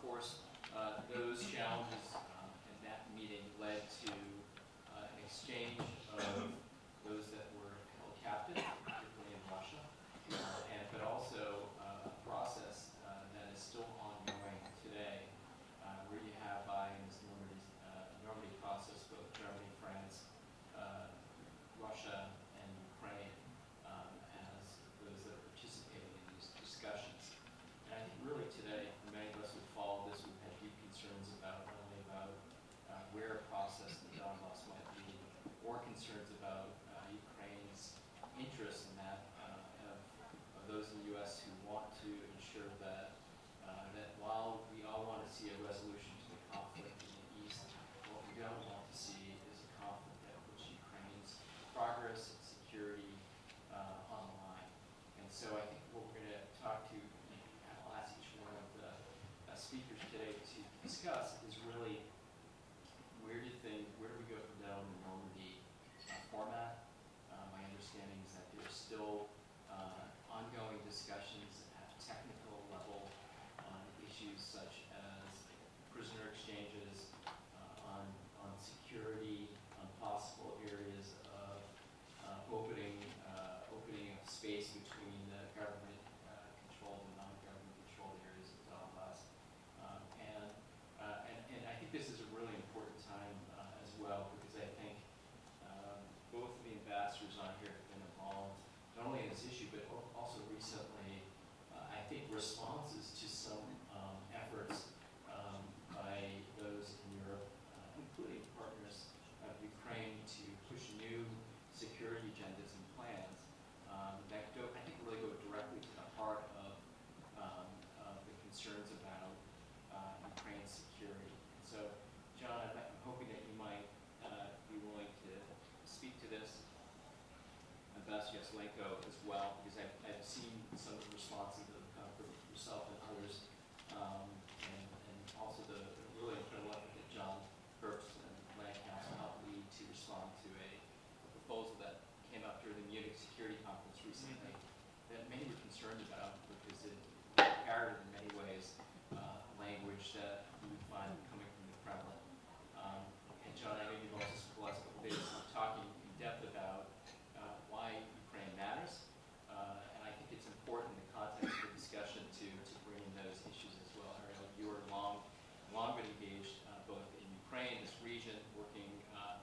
course, those challenges in that meeting led to an exchange of those that were held captive, particularly in Russia, but also a process that is still ongoing today, where you have by in this Normandy process both Germany, France, Russia, and Ukraine as those that are participating in these discussions. And I think really today, for many of us who follow this, we've had deep concerns about not only about where a process in the Donbass might be, or concerns about Ukraine's interest in that of those in the U.S. who want to ensure that that while we all want to see a resolution to the conflict in the East, what we don't want to see is a conflict that puts Ukraine's progress and security on the line. And so I think what we're going to talk to, I'll ask each one of the speakers today to discuss is really where do we go from now in the Normandy format? My understanding is that there's still ongoing discussions at technical level on issues such as prisoner exchanges, on security, on possible areas of opening of space between the government-controlled and non-government controlled areas of Donbass. And I think this is a really important time as well, because I think both of the ambassadors on here have been involved not only in this issue, but also recently, I think, responses to some efforts by those in Europe, including partners of Ukraine, to push new security agendas and plans that I think really go directly to the heart of the concerns about Ukraine's security. And so, John, I'm hoping that you might be willing to speak to this. Ambassador Vasylenko as well, because I've seen some of the responses that have come from yourself and others, and also the really incredible effort that John Herbst and Land Council helped lead to respond to a proposal that came up during the Munich Security Conference recently that many were concerned about, because it parroted in many ways language that you would find coming from the Kremlin. And John, I know you've also spent the last couple of days talking in depth about why Ukraine matters, and I think it's important in the context of the discussion to bring in those issues as well. Ariel, you are long been engaged both in Ukraine, this region, working on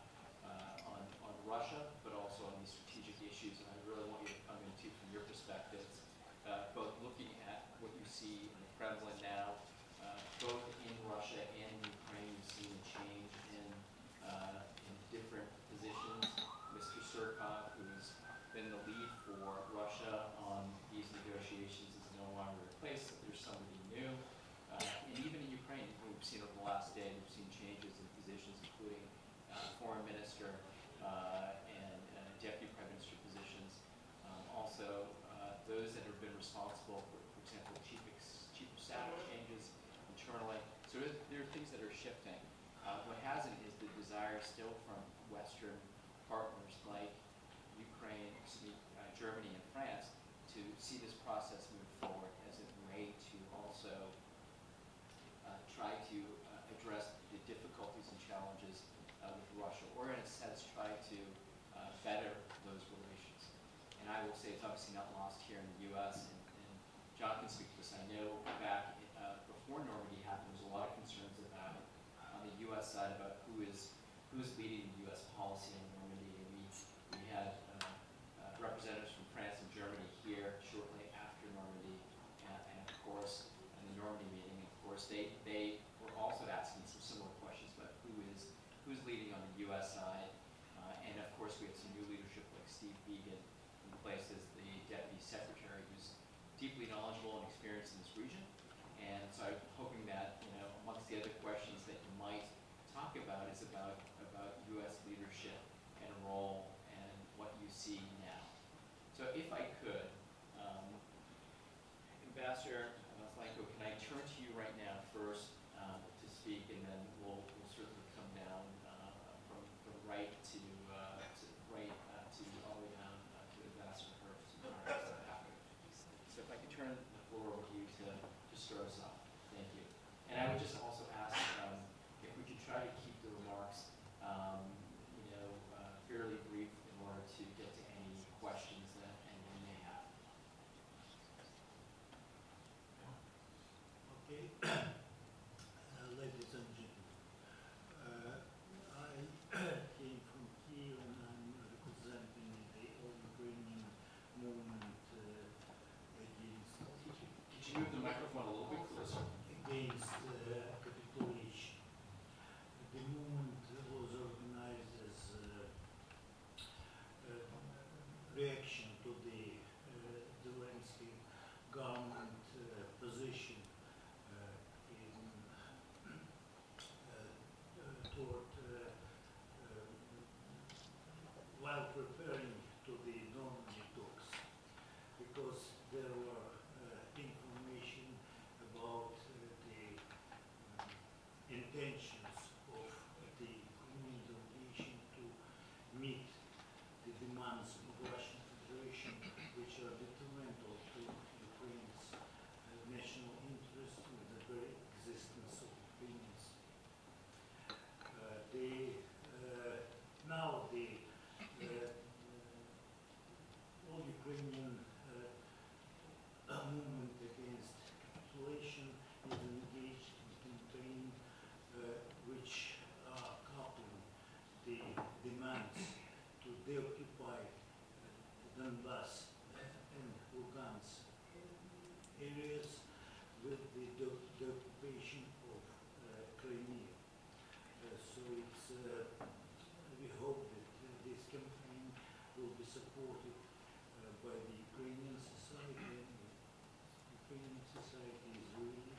Russia, but also on these strategic issues, and I really want you to come into from your perspectives, both looking at what you see in the Kremlin now, both in Russia and in Ukraine. You've seen a change in different positions. Mr. Surkov, who's been the lead for Russia on these negotiations, is no longer in place. So there's somebody new. And even in Ukraine, we've seen over the last day, we've seen changes in positions, including foreign minister and deputy prime minister positions. Also, those that have been responsible for example, chief of staff changes internally. So there are things that are shifting. What hasn't is the desire still from Western partners like Ukraine, Germany, and France to see this process move forward as a way to also try to address the difficulties and challenges with Russia, or in a sense try to better those relations. And I will say it's obviously not lost here in the U.S., and John can speak to this. I know back before Normandy happened, there was a lot of concerns about, on the U.S. side, about who's leading the U.S. policy on Normandy. And we had representatives from France and Germany here shortly after Normandy, and of course, in the Normandy meeting, of course, they were also asking some similar questions about who's leading on the U.S. side. And of course, we had some new leadership like Steve Biegun in place as the Deputy Secretary, who's deeply knowledgeable and experienced in this region. And so I'm hoping that, amongst the other questions that you might talk about is about U.S. leadership and role and what you see now. So if I could, Ambassador Vasylenko, can I turn to you right now first to speak, and then we'll certainly come down from right to all the way down to Ambassador Herbst. So if I could turn the floor over to you to start us off. Thank you. And I would intentions of the Ukrainian delegation to meet the demands of the Russian Federation, which are detrimental to Ukraine's national interest and the very existence of Ukrainians. Now the all Ukrainian movement against capitulation is engaged in campaign which are coupling the demands to deoccupy Donbass and Lugansk areas with the occupation of Crimea. So it's, we hope that this campaign will be supported by the Ukrainian society. Ukrainian society is really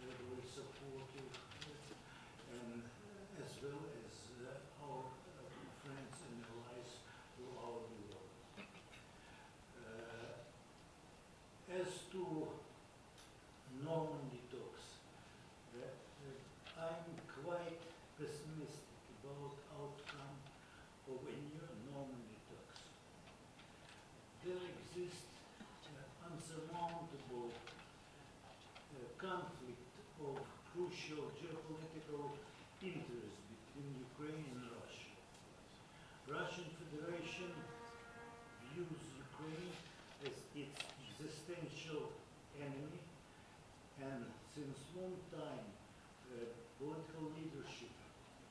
very supportive, and as well as our friends and allies throughout the world. As to Normandy talks, I'm quite pessimistic about outcome of a new Normandy talks. There exists unsurmountable conflict of crucial geopolitical interests between Ukraine and Russia. Russian Federation views Ukraine as its existential enemy, and since long time, political leadership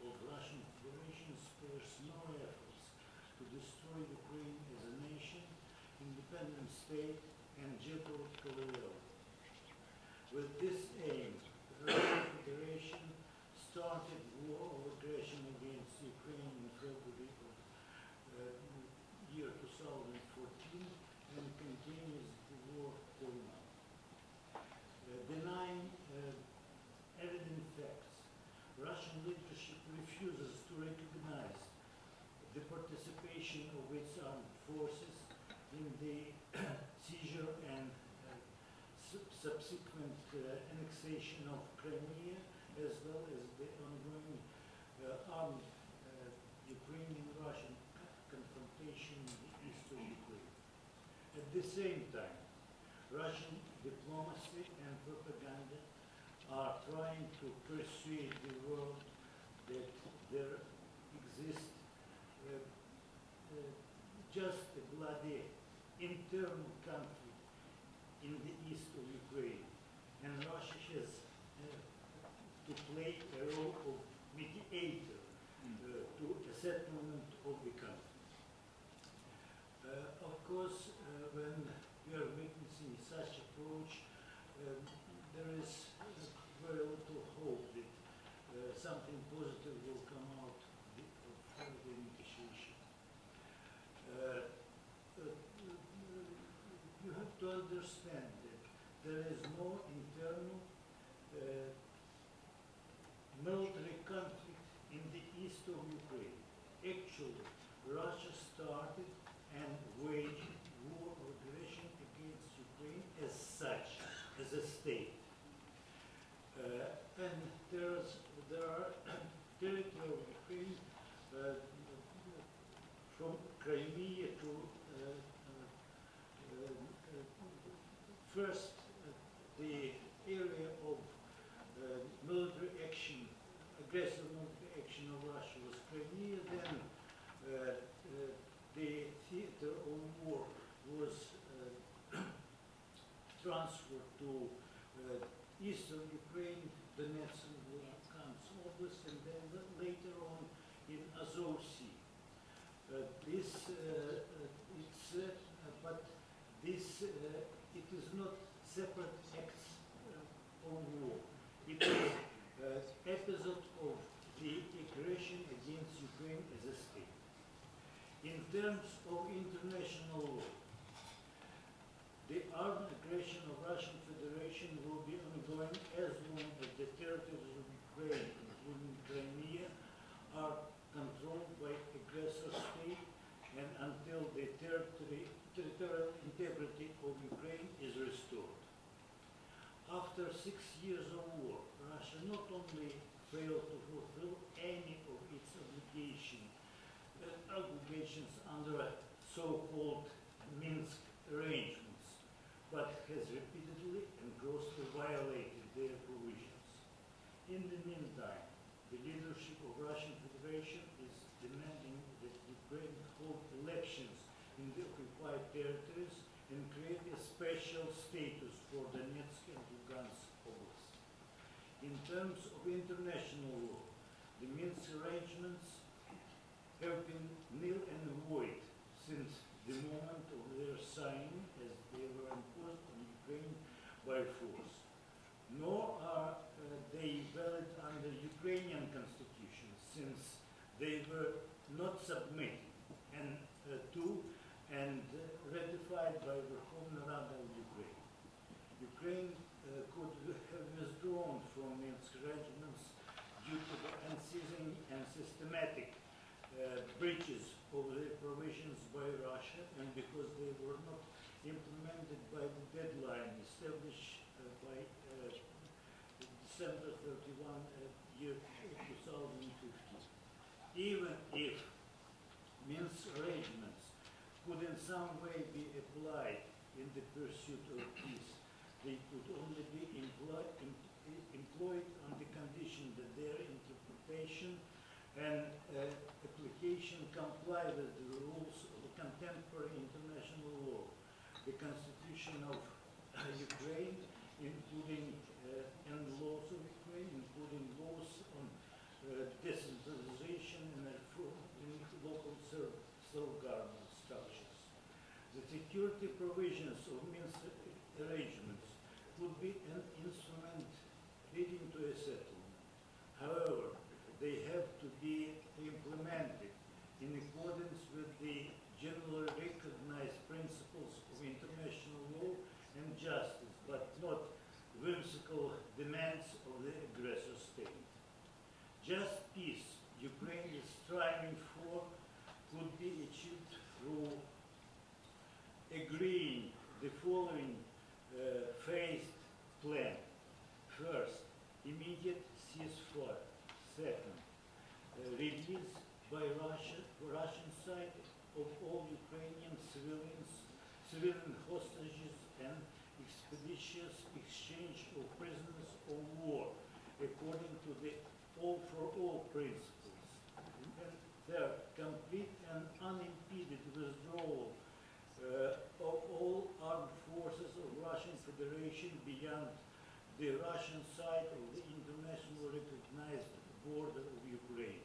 of Russian Federation spares no efforts to destroy Ukraine as a nation, independent state, and geopolitical reality. With this aim, the Russian Federation started war of aggression against Ukraine in February of year 2014 and continues the war till now. Denying evident facts, Russian leadership refuses to recognize the participation of its armed forces in the seizure and subsequent annexation of Crimea, as well as the ongoing armed Ukrainian-Russian confrontation in the east of Ukraine. At the same time, Russian diplomacy and propaganda are trying to persuade the world that there exists just a bloody internal conflict in the east of Ukraine, and Russia has to play a role of mediator to a settlement of the conflict. Of course, when we are witnessing such approach, there is very little hope that something positive will come out of the negotiation. You have to understand that there is no internal military conflict in the east of Ukraine. Actually, Russia started and waged war of aggression against Ukraine as such, as a state. And there are territory of Ukraine from Crimea to first the area of military action, aggressive military action of Russia was Crimea, then the theater of war was transferred to eastern Ukraine, Donetsk and Luhansk Oblast, and then later on in Azov Sea. It is not separate acts of war. It is episode of the aggression against Ukraine as a state. In terms of international law, the armed aggression of Russian Federation will be ongoing as long as the territories of Ukraine, including Crimea, are controlled by aggressor state and until the territorial integrity of Ukraine is restored. After 6 years of war, Russia not only failed to fulfill any of its obligations under so-called Minsk arrangements, but has repeatedly and grossly violated their provisions. In the meantime, the leadership of Russian Federation is demanding that Ukraine hold elections in the occupied territories and create a special status for Donetsk and Lugansk Oblast. In terms of international law, the Minsk arrangements have been nil and void since the moment of their signing, as they were imposed on Ukraine by force. Nor are they valid under Ukrainian constitution, since they were not submitted to and ratified by the Verkhovna Rada of Ukraine. Ukraine could have withdrawn from Minsk arrangements due to the unceasing and systematic breaches of the provisions by Russia, and because they were not implemented by the deadline established by December 31, year 2015. Even if Minsk arrangements could in some way be applied in the pursuit of peace, they could only be employed on the condition that their interpretation and application comply with the rules of the contemporary international law, the Constitution of Ukraine, including and the laws of Ukraine, including laws on decentralization and reform in local self-government structures. The security provisions of Minsk arrangements could be an instrument leading to a settlement. However, they have to be implemented in accordance with the generally recognized principles of international law and justice, but not whimsical demands of the aggressor state. Just peace Ukraine is striving for could be achieved through agreeing the following phased plan. First, immediate ceasefire. Second, release by Russian side of all Ukrainian civilian hostages and expeditious exchange of prisoners of war according to the all-for-all principles. And third, complete and unimpeded withdrawal of all armed forces of Russian Federation beyond the Russian side of the internationally recognized border of Ukraine.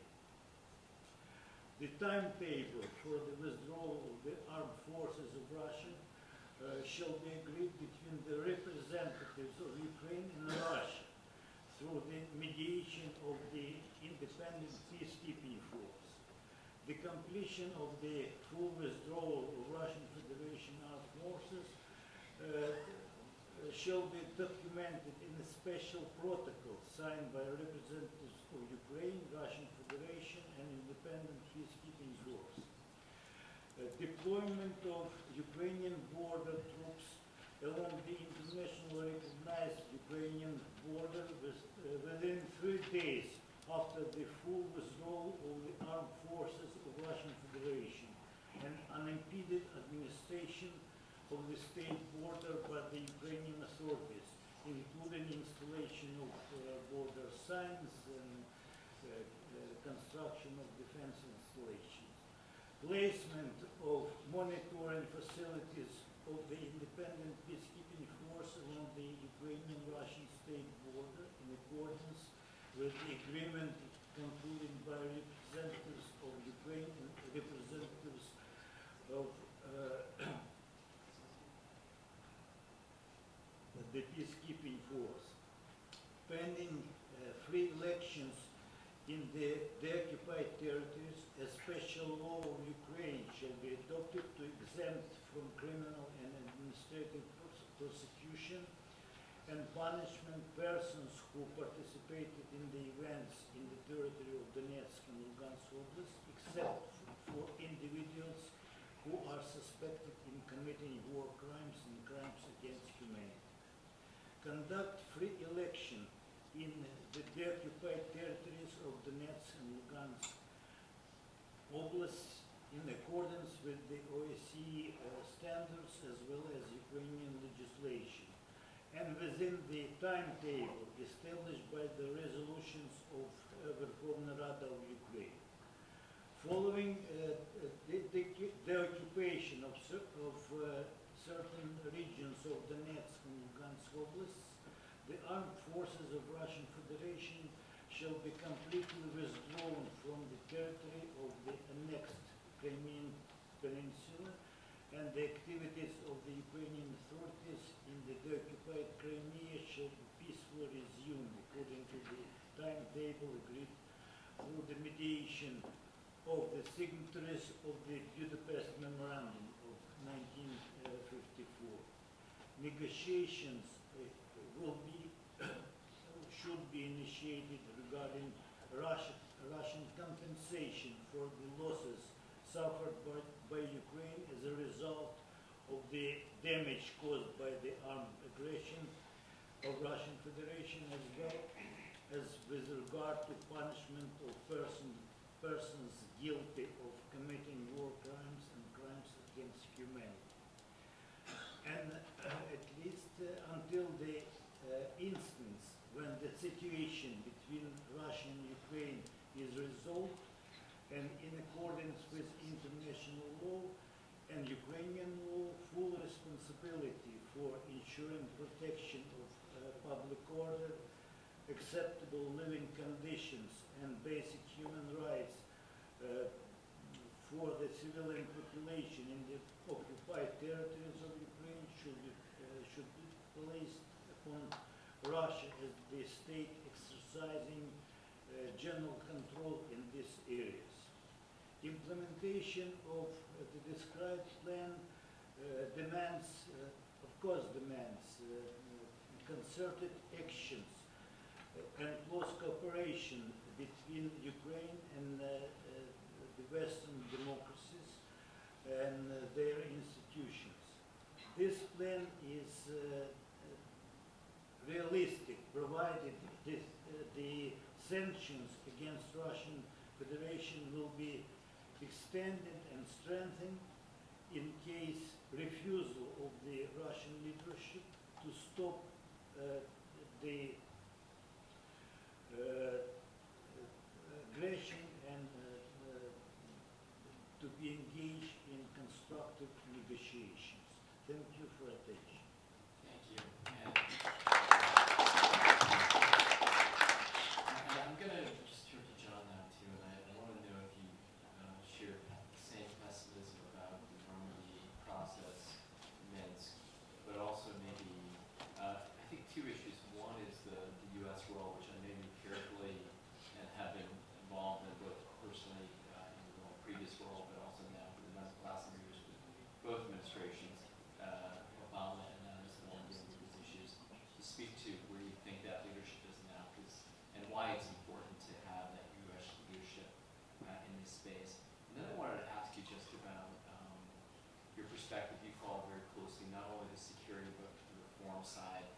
The timetable for the withdrawal of the armed forces of Russia shall be agreed between the representatives of Ukraine and Russia through the mediation of the independent peacekeeping force. The completion of the full withdrawal of Russian Federation armed forces shall be documented in a special protocol signed by representatives of Ukraine, Russian Federation, and independent peacekeeping force. Deployment of Ukrainian border troops along the internationally recognized Ukrainian border within 3 days after the full withdrawal of the armed forces of Russian Federation and unimpeded administration of the state border by the Ukrainian authorities, including installation of border signs and construction of defense installations. Placement of monitoring facilities of the independent peacekeeping force along the Ukrainian-Russian state border in accordance with the agreement concluded by representatives of Ukraine and representatives of the peacekeeping force. Pending free elections in the occupied territories, a special law of Ukraine shall be adopted to exempt from criminal and administrative prosecution and punishment persons who participated in the events in the territory of Donetsk and Lugansk Oblast, except for individuals who are suspected in committing war crimes and crimes against humanity. Conduct free election in the occupied territories of Donetsk and Lugansk oblasts in accordance with the OSCE standards as well as Ukrainian legislation, and within the timetable established by the resolutions of Verkhovna Rada of Ukraine. Following the occupation of certain regions of Donetsk and Lugansk oblasts, the armed forces of Russian Federation shall be completely withdrawn from the territory of the annexed Crimean Peninsula, and the activities of the Ukrainian authorities in the occupied Crimea shall be peacefully resumed according to the timetable agreed through the mediation of the signatories of the Budapest Memorandum of 1954. Negotiations should be initiated regarding Russian compensation for the losses suffered by Ukraine as a result of the damage caused by the armed aggression of Russian Federation, as well as with regard to punishment of persons guilty of committing war crimes and crimes against humanity. And at least until the instance when the situation between Russia and Ukraine is resolved and in accordance with international law and Ukrainian law, full responsibility for ensuring protection of public order, acceptable living conditions, and basic human rights for the civilian population in the occupied territories of Ukraine should be placed upon Russia as the state exercising general control in these areas. Implementation of the described plan demands concerted actions and close cooperation between Ukraine and the Western democracies and their institutions. This plan is realistic, provided the sanctions against Russian Federation will be extended and strengthened in case refusal of the Russian leadership to stop the aggression and to be engaged in constructive negotiations. Thank you for attention. Thank you. And I'm going to just turn to John now, too, and I want to know if you share the same pessimism about the Normandy process, Minsk, but also maybe, I think two issues. One is the U.S. role, which I know you carefully and have been involved in both personally in your previous role, but also now for the last number of years with both administrations, Obama and now Ms. Warren dealing with these issues. To speak to where you think that leadership is now, and why it's important to have that U.S. leadership in this space. And then I wanted to ask you just about your perspective. You follow very closely not only the security but the reform side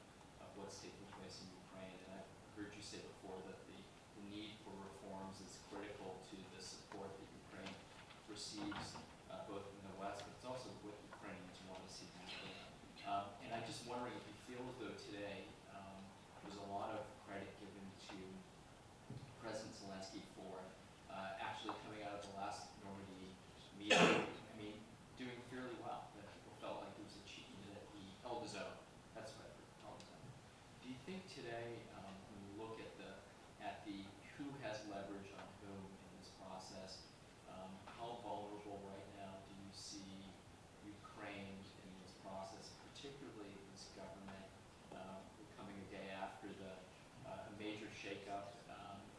of what's taking place in Ukraine. And I've heard you say before that the need for reforms is critical to the support that Ukraine receives both in the West, but it's also what Ukrainians want to see happen. And I'm just wondering if you feel as though today there's a lot of credit given to President Zelensky for actually coming out of the last Normandy meeting, I mean, doing fairly well. That people felt like it was achievement, that he held his own. That's what I've heard, held his own. Do you think today, when you look at the who has leverage on whom in this process, how vulnerable right now do you see Ukraine in this process, particularly this government? We're coming a day after a major shakeup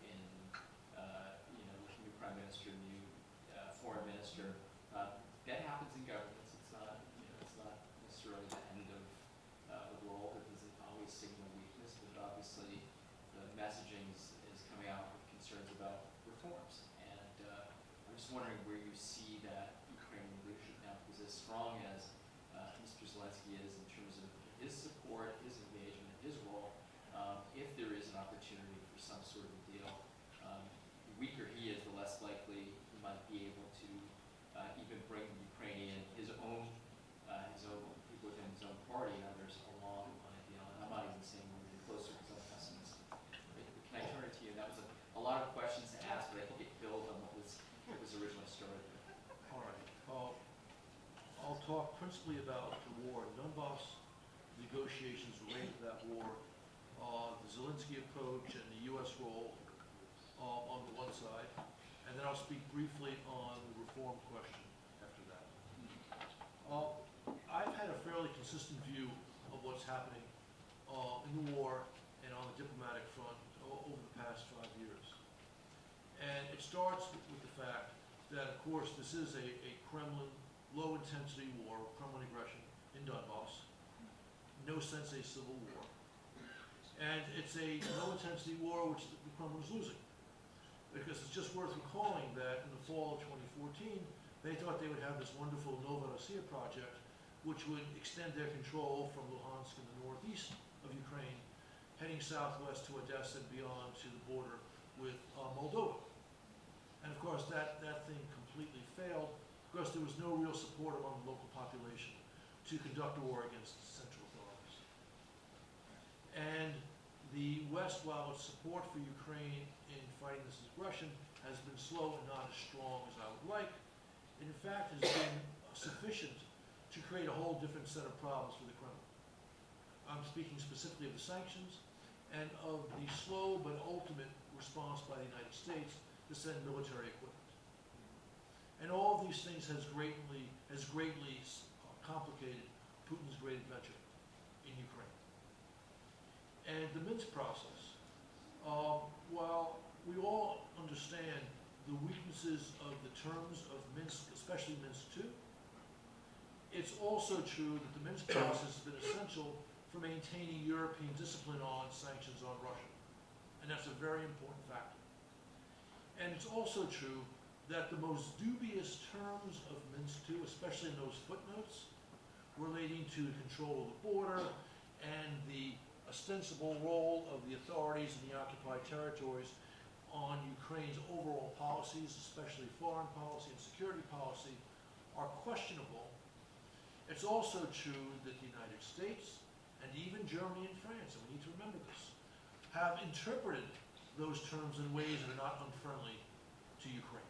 in new prime minister, new foreign minister. That happens in governments. It's not necessarily the end of the world. It doesn't always signal weakness, but obviously the messaging is coming out with concerns about reforms. And I'm just wondering where you see that Ukrainian leadership now, because as strong as Mr. Zelensky is in terms of his support, his engagement, his role, if there is an opportunity be able to even bring Ukrainian, his own people within his own party and others along on a deal. And I'm not even saying we're getting closer because I'm pessimistic. But can I turn it to you? That was a lot of questions to ask, but I think it builds on what was originally started with. All right. I'll talk principally about the war in Donbass, negotiations related to that war, the Zelensky approach and the U.S. role on the one side, and then I'll speak briefly on the reform question after that. I've had a fairly consistent view of what's happening in the war and on the diplomatic front over the past 5 years. And it starts with the fact that, of course, this is a Kremlin low-intensity war, Kremlin aggression in Donbass. No sense a civil war. And it's a low-intensity war which the Kremlin is losing. Because it's just worth recalling that in the fall of 2014, they thought they would have this wonderful Novorossiya project, which would extend their control from Luhansk in the northeast of Ukraine, heading southwest to Odessa and beyond to the border with Moldova. And of course, that thing completely failed because there was no real support among the local population to conduct a war against the central authorities. And the West, while its support for Ukraine in fighting this aggression has been slow and not as strong as I would like, in fact has been sufficient to create a whole different set of problems for the Kremlin. I'm speaking specifically of the sanctions and of the slow but ultimate response by the United States to send military equipment. And all of these things has greatly complicated Putin's great adventure in Ukraine. And the Minsk process, while we all understand the weaknesses of the terms of Minsk, especially Minsk II, it's also true that the Minsk process has been essential for maintaining European discipline on sanctions on Russia. And that's a very important factor. And it's also true that the most dubious terms of Minsk II, especially in those footnotes, relating to the control of the border and the ostensible role of the authorities in the occupied territories on Ukraine's overall policies, especially foreign policy and security policy, are questionable. It's also true that the United States and even Germany and France, and we need to remember this, have interpreted those terms in ways that are not unfriendly to Ukraine.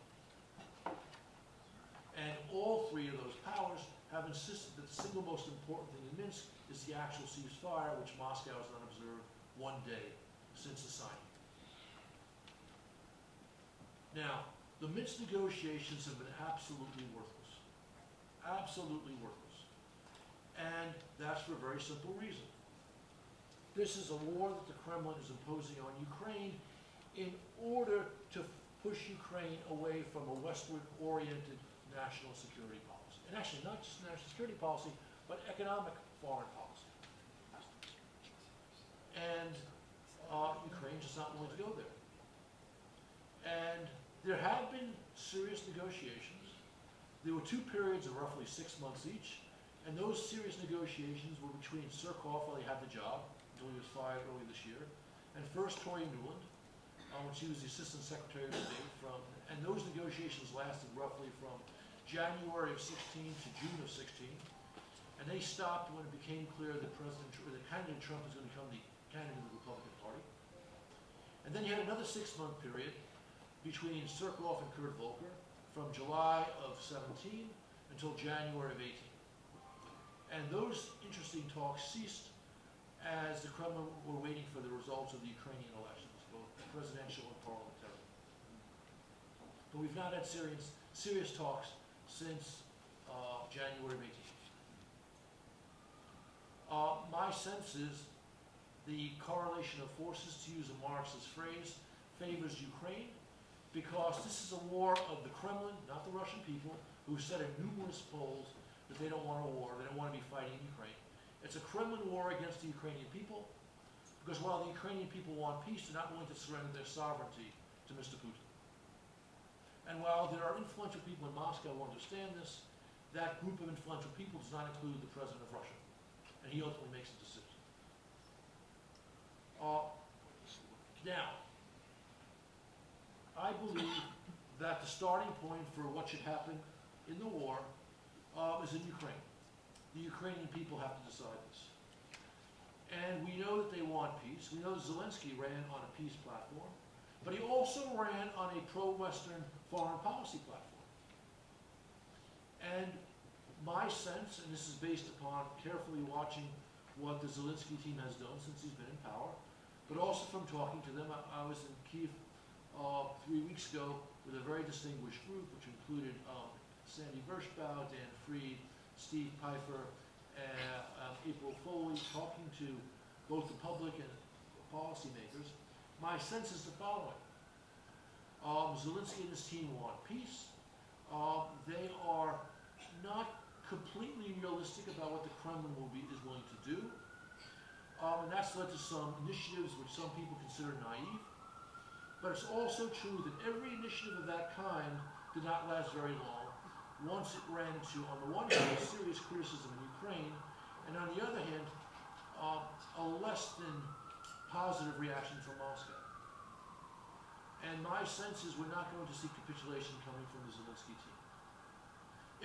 And all three of those powers have insisted that the single most important thing in Minsk is the actual ceasefire, which Moscow has not observed one day since the signing. Now, the Minsk negotiations have been absolutely worthless. Absolutely worthless. And that's for a very simple reason. This is a war that the Kremlin is imposing on Ukraine in order to push Ukraine away from a westward-oriented national security policy. And actually, not just national security policy, but economic foreign policy. And Ukraine's just not willing to go there. And there have been serious negotiations. There were 2 periods of roughly 6 months each, and those serious negotiations were between Surkov, while he had the job, until he was fired early this year, and first Tory Nuland, when she was the Assistant Secretary of State, and those negotiations lasted roughly from January of 16 to June of 16, and they stopped when it became clear that that candidate Trump was going to become the candidate of the Republican Party. And then you had another 6-month period between Surkov and Kurt Volker from July of 17 until January of 18. And those interesting talks ceased as the Kremlin were waiting for the results of the Ukrainian elections, both presidential and parliamentary. But we've not had serious talks since January of 18. My sense is the correlation of forces, to use a Marxist phrase, favors Ukraine because this is a war of the Kremlin, not the Russian people, who said in numerous polls that they don't want a war, they don't want to be fighting in Ukraine. It's a Kremlin war against the Ukrainian people because while the Ukrainian people want peace, they're not willing to surrender their sovereignty to Mr. Putin. And while there are influential people in Moscow who understand this, that group of influential people does not include the president of Russia. And he ultimately makes the decision. Now, I believe that the starting point for what should happen in the war is in Ukraine. The Ukrainian people have to decide this. And we know that they want peace. We know Zelensky ran on a peace platform, but he also ran on a pro-Western foreign policy platform. And my sense, and this is based upon carefully watching what the Zelensky team has done since he's been in power, but also from talking to them. I was in Kyiv 3 weeks ago with a very distinguished group, which included Sandy Vershbow, Dan Freed, Steve Pfeiffer, April Foley, talking to both the public and policymakers. My sense is the following. Zelensky and his team want peace. They are not completely realistic about what the Kremlin is willing to do. And that's led to some initiatives which some people consider naive. But it's also true that every initiative of that kind did not last very long. Once it ran into, on the one hand, serious criticism in Ukraine, and on the other hand, a less than positive reaction from Moscow. And my sense is we're not going to see capitulation coming from the Zelensky team.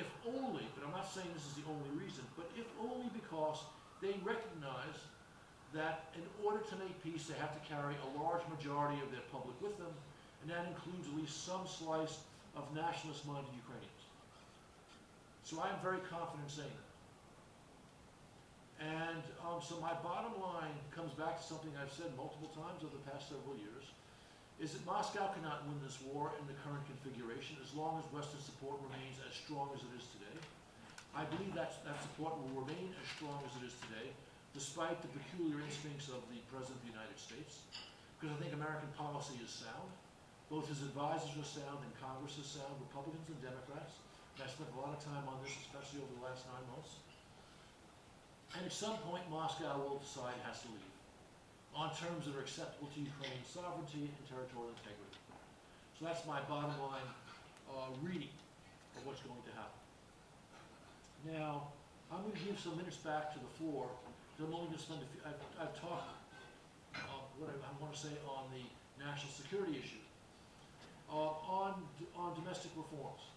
If only, but I'm not saying this is the only reason, but if only because they recognize that in order to make peace, they have to carry a large majority of their public with them, and that includes at least some slice of nationalist-minded Ukrainians. So I'm very confident saying that. And so my bottom line comes back to something I've said multiple times over the past several years, is that Moscow cannot win this war in the current configuration as long as Western support remains as strong as it is today. I believe that support will remain as strong as it is today, despite the peculiar instincts of the President of the United States, because I think American policy is sound. Both his advisors are sound and Congress is sound, Republicans and Democrats. And I spent a lot of time on this, especially over the last 9 months. And at some point, Moscow will decide it has to leave on terms that are acceptable to Ukraine's sovereignty and territorial integrity. So that's my bottom line reading of what's going to happen. Now, I'm going to give some minutes back to the floor. I'm only going to spend a few, I've talked what I want to say on the national security issue. On domestic reforms.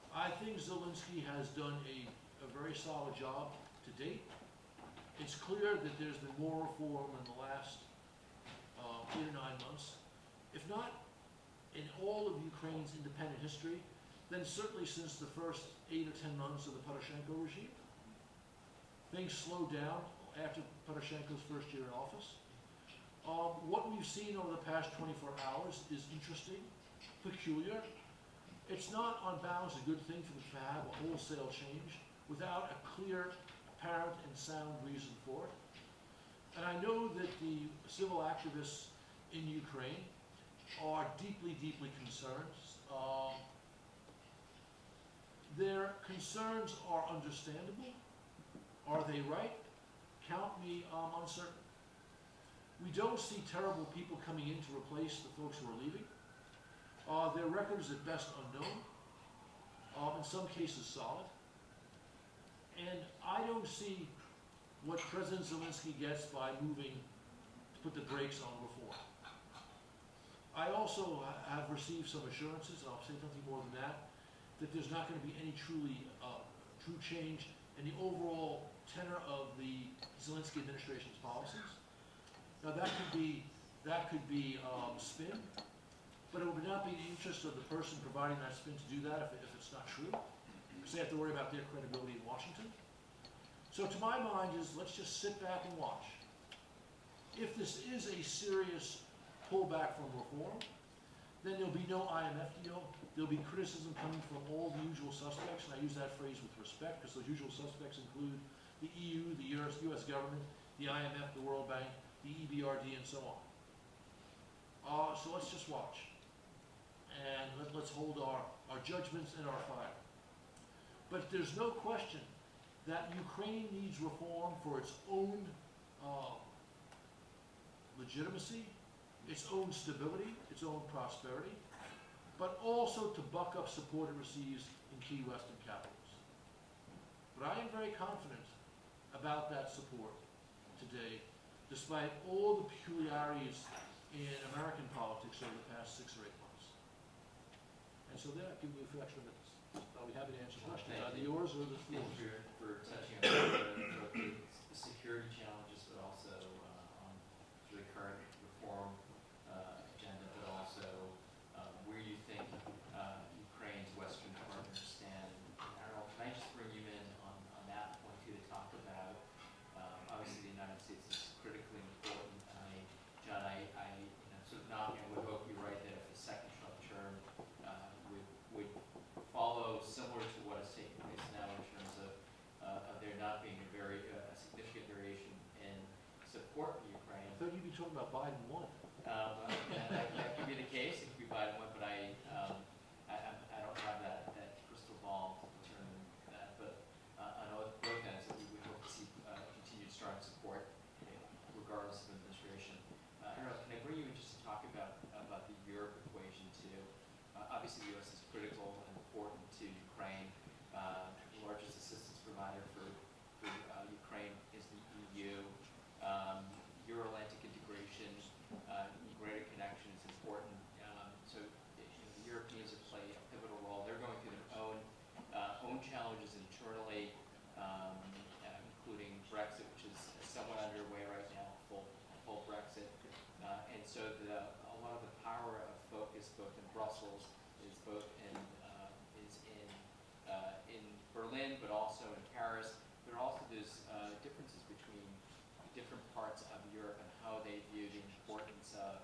I think Zelensky has done a very solid job to date. It's clear that there's been more reform in the last 8 or 9 months. If not in all of Ukraine's independent history, then certainly since the first 8 or 10 months of the Poroshenko regime. Things slowed down after Poroshenko's first year in office. What we've seen over the past 24 hours is interesting, peculiar. It's not on balance a good thing for them to have a wholesale change without a clear, apparent, and sound reason for it. And I know that the civil activists in Ukraine are deeply, deeply concerned. Their concerns are understandable. Are they right? Count me uncertain. We don't see terrible people coming in to replace the folks who are leaving. Their record is at best unknown, in some cases solid. And I don't see what President Zelensky gets by moving to put the brakes on reform. I also have received some assurances, and I'll say nothing more than that there's not going to be any true change in the overall tenor of the Zelensky administration's policies. Now that could be spin, but it would not be in the interest of the person providing that spin to do that if it's not true, because they have to worry about their credibility in Washington. So to my mind is, let's just sit back and watch. If this is a serious pullback from reform, then there'll be no IMF deal. There'll be criticism coming from all the usual suspects, and I use that phrase with respect, because those usual suspects include the EU, the US government, the IMF, the World Bank, the EBRD, and so on. So let's just watch. And let's hold our judgments and our fire. But there's no question that Ukraine needs reform for its own legitimacy, its own stability, its own prosperity, but also to buck up support it receives in key Western capitals. But I am very confident about that support today, despite all the peculiarities in American politics over the past 6 or 8 months. And so there, I'll give you a few extra minutes. I'll be happy to answer questions, Thank either you. yours or the Thank floor's. you for touching on both the security challenges, but also on the current reform agenda, but also where you think Ukraine's Western partners stand. Ariel, can I just bring you in on that point too to talk about, obviously the United States is critically important. John, sort of knocking on wood, hope you're right that if the second Trump term would follow similar to what is taking place now in terms of there not being a very significant variation in support for Ukraine. I thought you'd be talking about Biden 1. That could be the case. It could be Biden 1, but I don't have that crystal ball to determine that. But on both ends, we would hope to see continued strong support, regardless of administration. Ariel, can I bring you in just to talk about the Europe equation too? Obviously, the U.S. is critical and important to Ukraine. The largest assistance provider for Ukraine is the EU. Euro-Atlantic integration, greater connection is important. So the Europeans have played a pivotal role. They're going through their own challenges internally, including Brexit, which is somewhat underway right now, full Brexit. And so a lot of the power of focus, both in Brussels, is in Berlin, but also in Paris. There are also those differences between different parts of Europe and how they view the importance of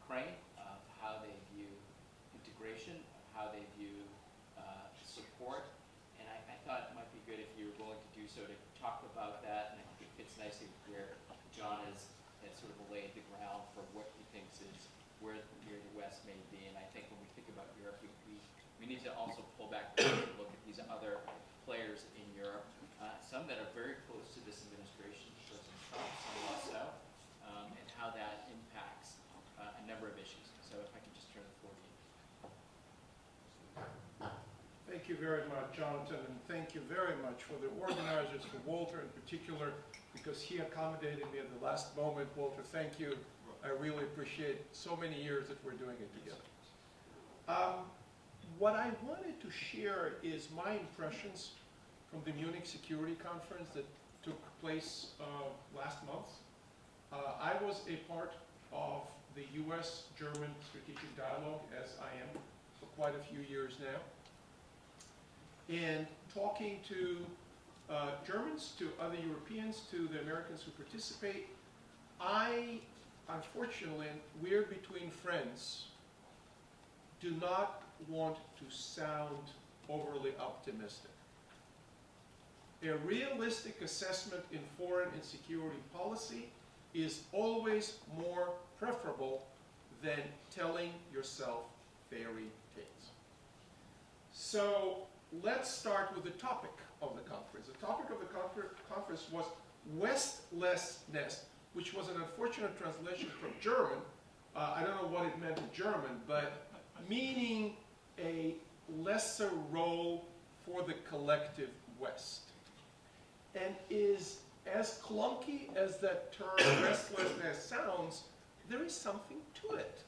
Ukraine, of how they view integration, of how they view support. And I thought it might be good if you were willing to do so to talk about that, and I think it fits nicely with where John has sort of laid the ground for what he thinks is where the West may be. And I think when we think about Europe, we need to also pull back and look at these other players in Europe, some that are very close to this administration, President Trump, some less so, and how that impacts a number of issues. So if I could just turn the floor to you. Thank you very much, Jonathan, and thank you very much for the organizers, for Walter in particular, because he accommodated me at the last moment. Walter, thank you. I really appreciate so many years that we're doing it together. What I wanted to share is my impressions from the Munich Security Conference that took place last month. I was a part of the US-German strategic dialogue, as I am for quite a few years now. And talking to Germans, to other Europeans, to the Americans who participate, unfortunately, we're between friends, do not want to sound overly optimistic. A realistic assessment in foreign and security policy is always more preferable than telling yourself fairy tales. So let's start with the topic of the conference. The topic of the conference was Westlessness, which was an unfortunate translation from German. I don't know what it meant in German, but meaning a lesser role for the collective West. And is as clunky as that term restlessness sounds, there is something to it.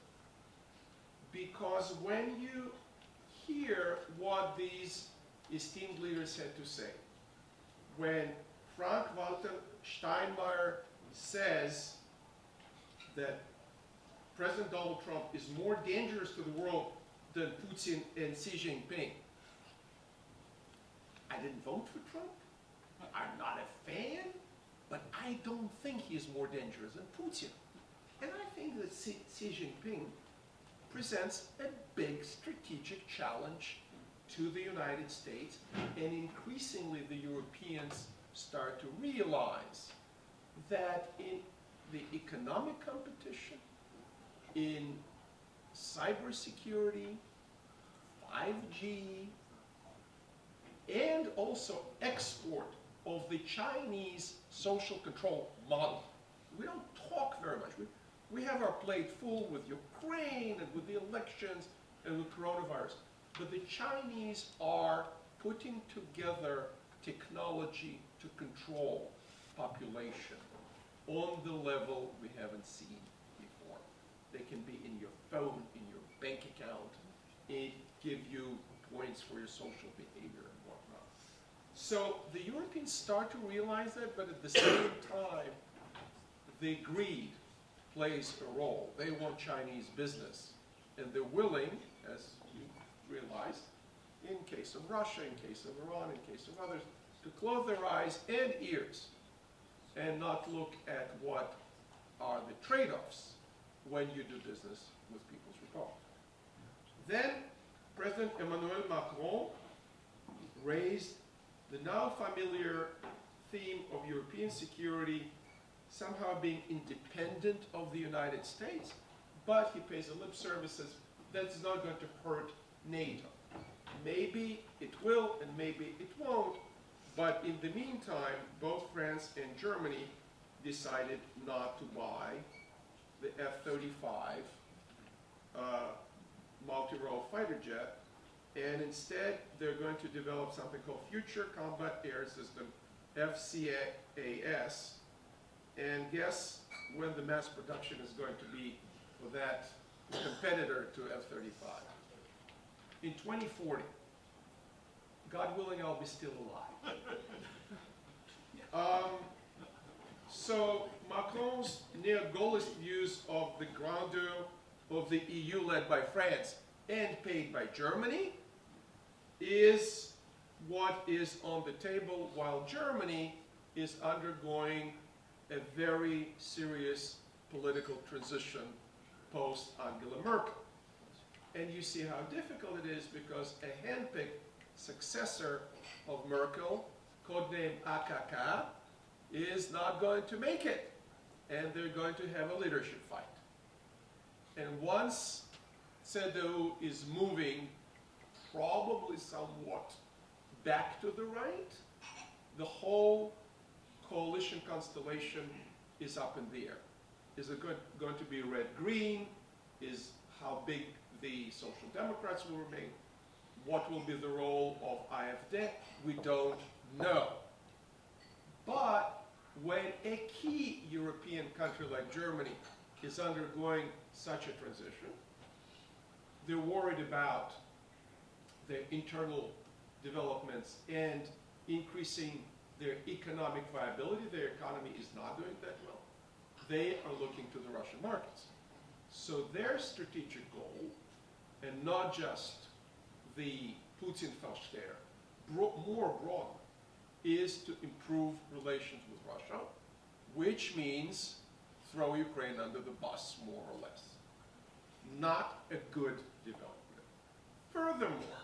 Because when you hear what these esteemed leaders had to say, when Frank-Walter Steinmeier says that President Donald Trump is more dangerous to the world than Putin and Xi Jinping, I didn't vote for Trump. I'm not a fan, but I don't think he's more dangerous than Putin. And I think that Xi Jinping presents a big strategic challenge to the United States, and increasingly the Europeans start to realize that in the economic competition, in cybersecurity, 5G, and also export of the Chinese social control model. We don't talk very much. We have our plate full with Ukraine and with the elections and with coronavirus. But the Chinese are putting together technology to control population on the level we haven't seen before. They can be in your phone, in your bank account, give you points for your social behavior and whatnot. So the Europeans start to realize that, but at the same time, the greed plays a role. They want Chinese business, and they're willing, as you realized, in case of Russia, in case of Iran, in case of others, to close their eyes and ears and not look at what are the trade-offs when you do business with People's Republic. Then President Emmanuel Macron raised the now familiar theme of European security somehow being independent of the United States, but he pays a lip service as that's not going to hurt NATO. Maybe it will and maybe it won't, but in the meantime, both France and Germany decided not to buy the F-35 multi-role fighter jet, and instead they're going to develop something called Future Combat Air System, FCAS, and guess when the mass production is going to be for that competitor to F-35? In 2040. God willing, I'll be still alive. So Macron's neo-Gaullist views of the grandeur of the EU led by France and paid by Germany is what is on the table, while Germany is undergoing a very serious political transition post Angela Merkel. And you see how difficult it is because a handpicked successor of Merkel, codenamed AKK, is not going to make it. And they're going to have a leadership fight. And once CDU is moving probably somewhat back to the right, the whole coalition constellation is up in the air. Is it going to be red-green? Is how big the Social Democrats will remain? What will be the role of AfD? We don't know. But when a key European country like Germany is undergoing such a transition, they're worried about their internal developments and increasing their economic viability. Their economy is not doing that well. They are looking to the Russian markets. So their strategic goal, and not just the Putin-Versteher, more broadly, is to improve relations with Russia, which means throw Ukraine under the bus, more or less. Not a good development. Furthermore,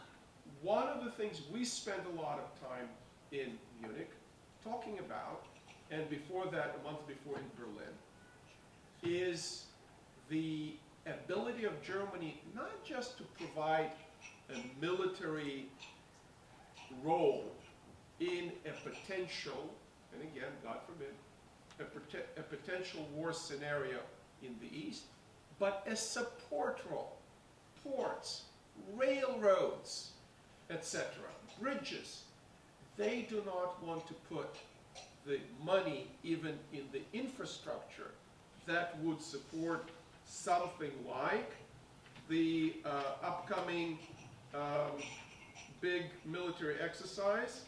one of the things we spent a lot of time in Munich talking about, and before that, a month before in Berlin, is the ability of Germany not just to provide a military role in a potential, and again, God forbid, a potential war scenario in the East, but a support role. Ports, railroads, etc., bridges. They do not want to put the money even in the infrastructure that would support something like the upcoming big military exercise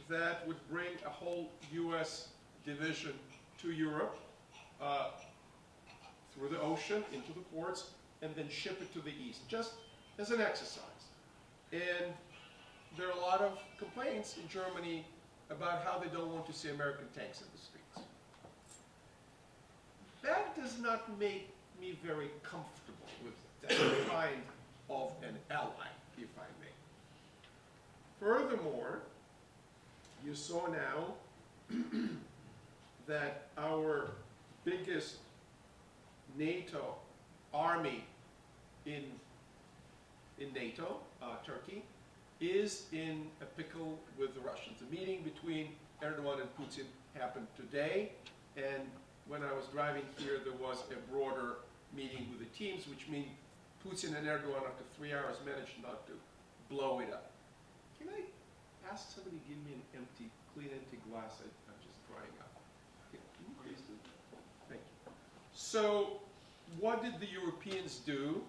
that would bring a whole U.S. division to Europe through the ocean into the ports and then ship it to the East, just as an exercise. And there are a lot of complaints in Germany about how they don't want to see American tanks in the streets. That does not make me very comfortable with that kind of an ally, if I may. Furthermore, you saw now that our biggest NATO army in NATO, Turkey, is in a pickle with the Russians. The meeting between Erdogan and Putin happened today, and when I was driving here, there was a broader meeting with the teams, which means Putin and Erdogan, after 3 hours, managed not to blow it up. Can I ask somebody to give me an clean empty glass? I'm just drying up. Can you please do that? Thank you. So what did the Europeans do?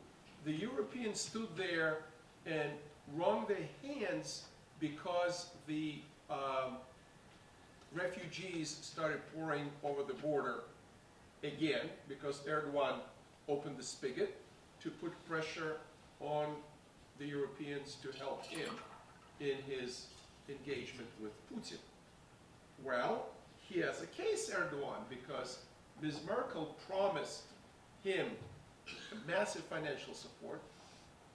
The Europeans stood there and wrung their hands because the refugees started pouring over the border again, because Erdogan opened the spigot to put pressure on the Europeans to help him in his engagement with Putin. Well, he has a case, Erdogan, because Ms. Merkel promised him massive financial support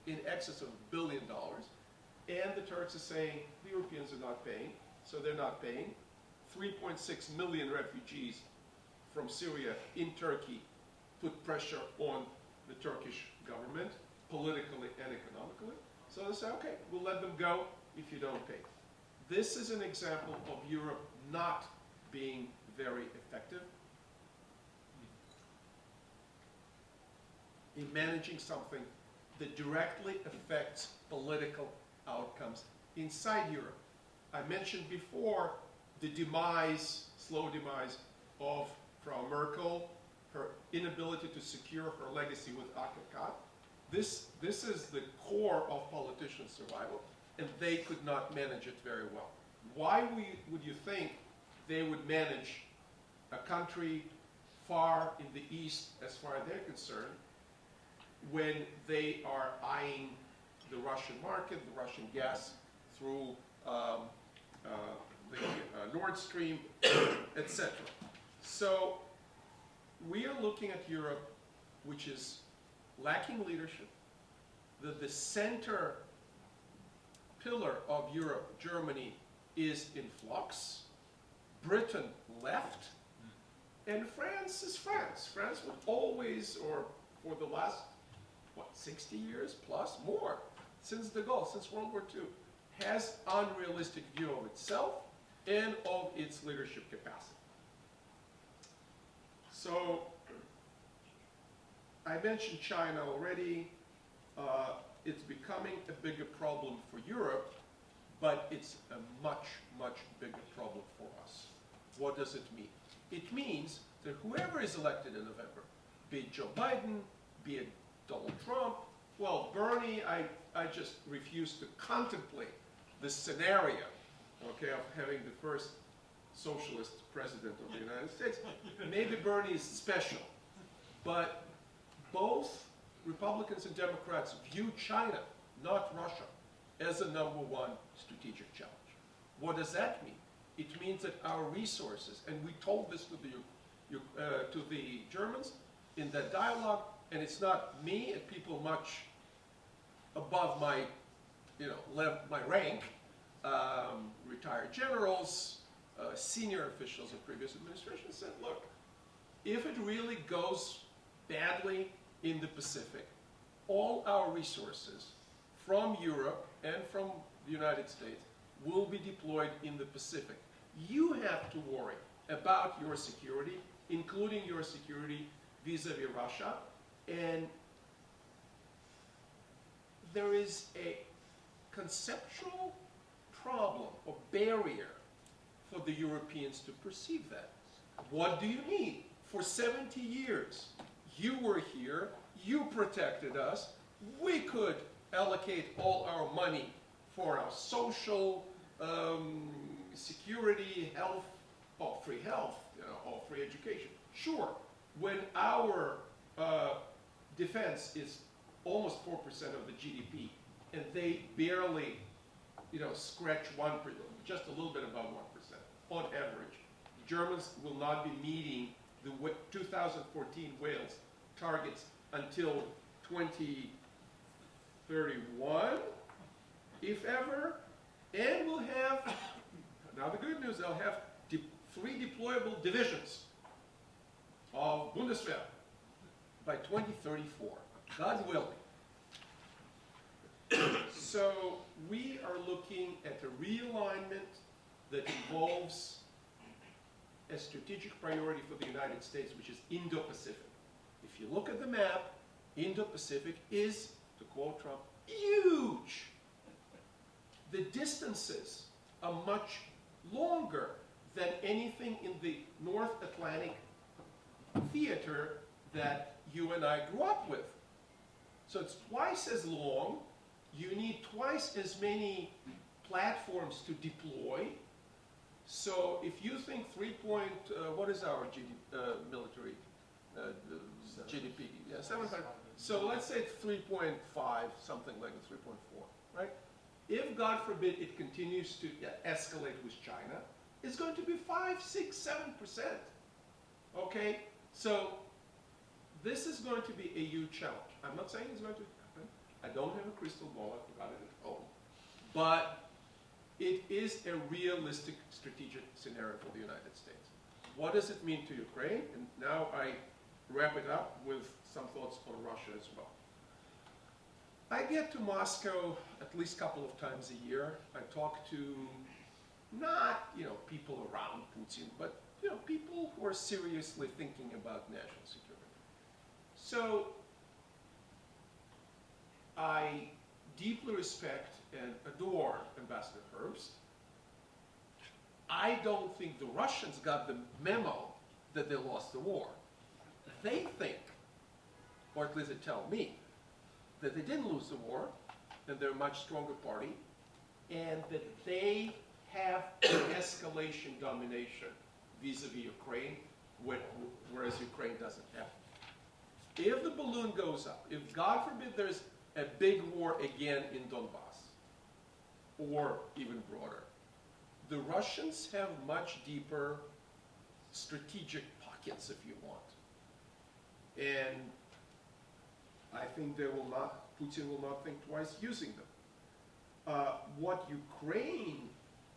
in excess of $1 billion, and the Turks are saying the Europeans are not paying, so they're not paying. 3.6 million refugees from Syria in Turkey put pressure on the Turkish government, politically and economically. So they say, okay, we'll let them go if you don't pay. This is an example of Europe not being very effective in managing something that directly affects political outcomes inside Europe. I mentioned before the demise, slow demise of Frau Merkel, her inability to secure her legacy with ITIC. This is the core of politician survival, and they could not manage it very well. Why would you think they would manage a country far in the east, as far as they're concerned, when they are eyeing the Russian market, the Russian gas through the Nord Stream, etc. So we are looking at Europe, which is lacking leadership. The center pillar of Europe, Germany, is in flux. Britain left, and France is France. France would always, or for the last, 60 years plus, more, since de Gaulle, since World War II, has unrealistic view of itself and of its leadership capacity. So, I mentioned China already. It's becoming a bigger problem for Europe, but it's a much, much bigger problem for us. What does it mean? It means that whoever is elected in November, be it Joe Biden, be it Donald Trump, well, Bernie, I just refuse to contemplate the scenario, okay, of having the first socialist president of the United States. Maybe Bernie is special, but both Republicans and Democrats view China, not Russia, as a #1 strategic challenge. What does that mean? It means that our resources, and we told this to the Germans in that dialogue, and it's not me and people much above my, my rank, retired generals, senior officials of previous administrations said, look, if it really goes badly in the Pacific, all our resources from Europe and from the United States will be deployed in the Pacific. You have to worry about your security, including your security vis-a-vis Russia, and there is a conceptual problem or barrier for the Europeans to perceive that. What do you need? For 70 years, you were here, you protected us, we could allocate all our money for our social, security, health, or free health, or free education. Sure, when our defense is almost 4% of the GDP, and they barely, scratch 1%, just a little bit above 1% on average. Germans will not be meeting the 2014 Wales targets until 2031, if ever, and we'll have, now the good news, they'll have 3 deployable divisions of Bundeswehr by 2034, God willing. So we are looking at a realignment that involves a strategic priority for the United States, which is Indo-Pacific. If you look at the map, Indo-Pacific is, to quote Trump, huge. The distances are much longer than anything in the North Atlantic theater that you and I grew up with. So it's twice as long. you need twice as many platforms to deploy. So if you think what is our military GDP? Yeah, 700. So let's say it's 3.5, something like 3.4, right? If, God forbid, it continues to escalate with China, it's going to be 5, 6, 7%. Okay? So this is going to be a huge challenge. I'm not saying it's going to happen. I don't have a crystal ball. I've got it at home. But it is a realistic strategic scenario for the United States. What does it mean to Ukraine? And now I wrap it up with some thoughts on Russia as well. I get to Moscow at least a couple of times a year. I talk to not, people around Putin, but, people who are seriously thinking about national security. So I deeply respect and adore Ambassador Herbst. I don't think the Russians got the memo that they lost the war. They think, or at least they tell me, that they didn't lose the war, that they're a much stronger party, and that they have an escalation domination vis-a-vis Ukraine, whereas Ukraine doesn't have it. If the balloon goes up, if God forbid there's a big war again in Donbass, or even broader, the Russians have much deeper strategic pockets, if you want. And I think Putin will not think twice using them. What Ukraine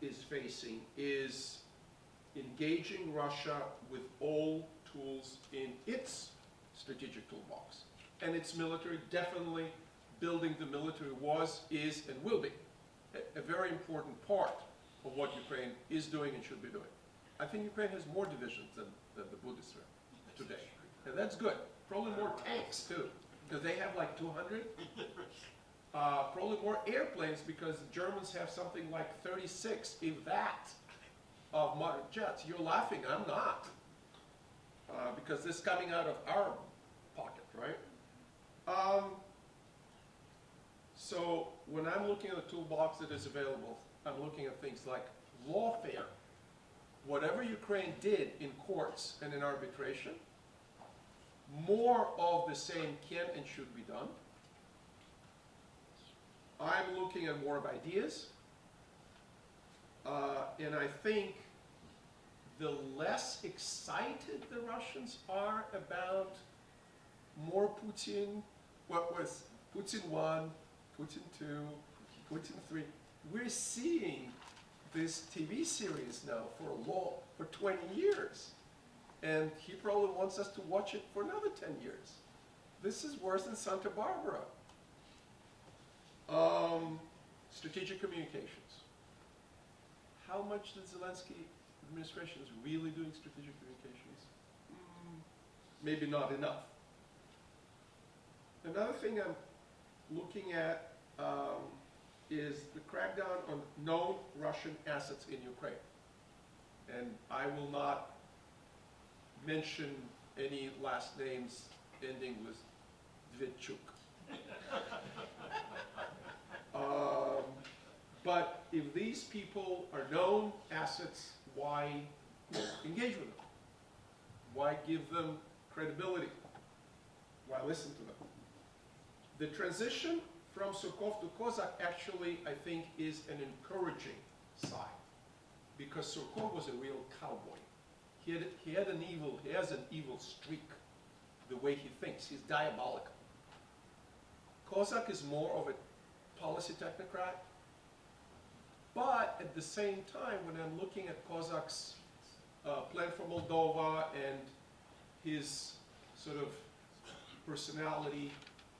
is facing is engaging Russia with all tools in its strategic toolbox. And its military, definitely building the military was, is, and will be a very important part of what Ukraine is doing and should be doing. I think Ukraine has more divisions than the Buddhists are today. And that's good. Probably more tanks, too, because they have like 200. Probably more airplanes, because the Germans have something like 36, if that, of modern jets. You're laughing, I'm not. Because this is coming out of our pocket, right? So when I'm looking at the toolbox that is available, I'm looking at things like lawfare. Whatever Ukraine did in courts and in arbitration, more of the same can and should be done. I'm looking at war of ideas. And I think the less excited the Russians are about more Putin, what was Putin 1, Putin 2, Putin 3. We're seeing this TV series now for 20 years. And he probably wants us to watch it for another 10 years. This is worse than Santa Barbara. Strategic communications. How much the Zelensky administration is really doing strategic communications? Maybe not enough. Another thing I'm looking at is the crackdown on known Russian assets in Ukraine. And I will not mention any last names ending with Dvidchuk. But if these people are known assets, why engage with them? Why give them credibility? Why listen to them? The transition from Surkov to Kozak actually, I think, is an encouraging sign. Because Surkov was a real cowboy. He has an evil streak, the way he thinks. He's diabolical. Kozak is more of a policy technocrat. But at the same time, when I'm looking at Kozak's plan for Moldova and his sort of personality,